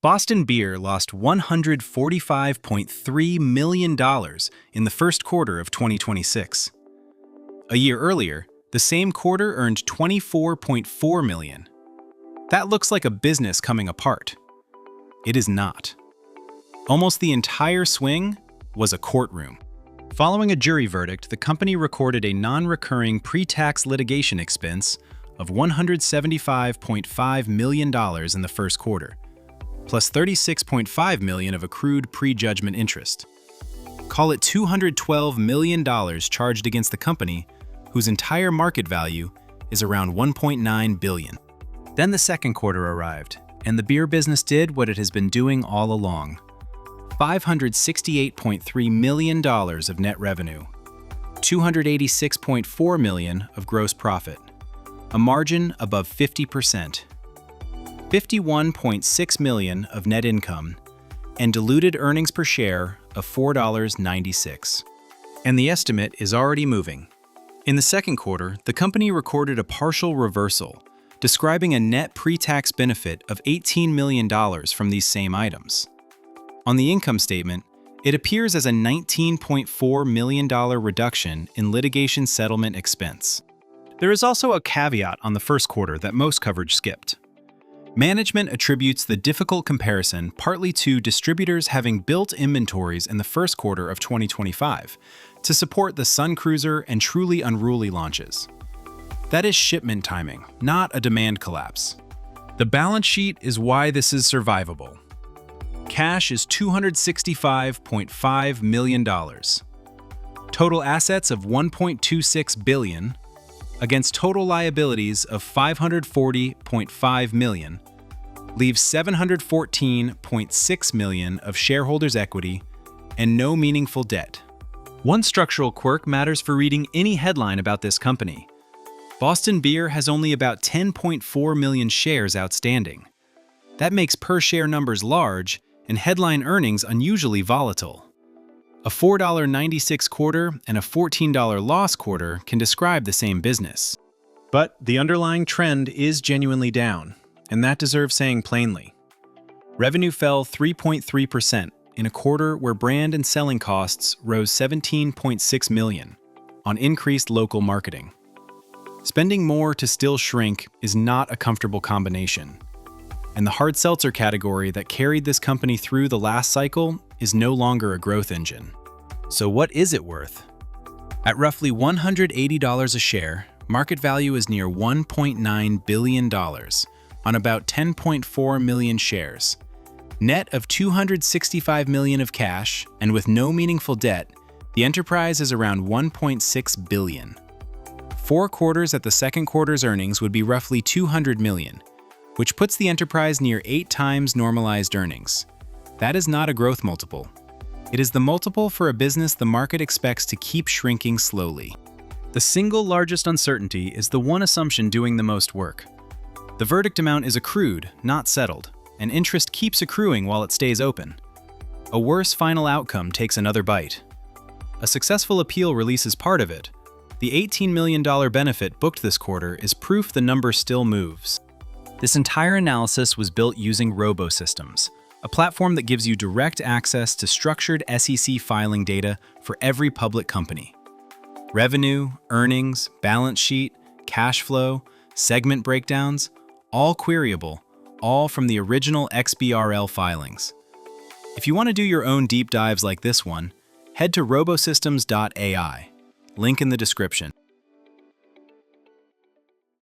Boston Beer lost $145.3 million in the first quarter of 2026. A year earlier, the same quarter earned $24.4 million. That looks like a business coming apart. It is not. Almost the entire swing was a courtroom. Following a jury verdict, the company recorded a non-recurring pre-tax litigation expense of $175.5 million in the first quarter, plus $36.5 million of accrued pre-judgment interest. Call it $212 million charged against the company, whose entire market value is around $1.9 billion. Then the second quarter arrived, and the beer business did what it has been doing all along. $568.3 million of net revenue, $286.4 million of gross profit, a margin above 50%, $51.6 million of net income, and diluted earnings per share of $4.96. And the estimate is already moving. In the second quarter, the company recorded a partial reversal, describing a net pre-tax benefit of $18 million from these same items. On the income statement, it appears as a $19.4 million reduction in litigation settlement expense. There is also a caveat on the first quarter that most coverage skipped. Management attributes the difficult comparison partly to distributors having built inventories in the first quarter of 2025 to support the Sun Cruiser and Truly Unruly launches. That is shipment timing, not a demand collapse. The balance sheet is why this is survivable. Cash is $265.5 million. Total assets of $1.26 billion against total liabilities of $540.5 million leaves $714.6 million of shareholders' equity and no meaningful debt. One structural quirk matters for reading any headline about this company. Boston Beer has only about 10.4 million shares outstanding. That makes per-share numbers large and headline earnings unusually volatile. A $4.96 quarter and a $14 loss quarter can describe the same business. But the underlying trend is genuinely down, and that deserves saying plainly. Revenue fell 3.3% in a quarter where brand and selling costs rose $17.6 million on increased local marketing. Spending more to still shrink is not a comfortable combination. And the hard seltzer category that carried this company through the last cycle is no longer a growth engine. So what is it worth? At roughly $180 a share, market value is near $1.9 billion on about 10.4 million shares. Net of $265 million of cash and with no meaningful debt, the enterprise is around $1.6 billion. 4 quarters at the second quarter's earnings would be roughly $200 million, which puts the enterprise near 8 times normalized earnings. That is not a growth multiple. It is the multiple for a business the market expects to keep shrinking slowly. The single largest uncertainty is the one assumption doing the most work. The verdict amount is accrued, not settled, and interest keeps accruing while it stays open. A worse final outcome takes another bite. A successful appeal releases part of it. The $18 million benefit booked this quarter is proof the number still moves. This entire analysis was built using RoboSystems, a platform that gives you direct access to structured SEC filing data for every public company. Revenue, earnings, balance sheet, cash flow, segment breakdowns, all queryable, all from the original XBRL filings. If you want to do your own deep dives like this one, head to robosystems.ai. Link in the description.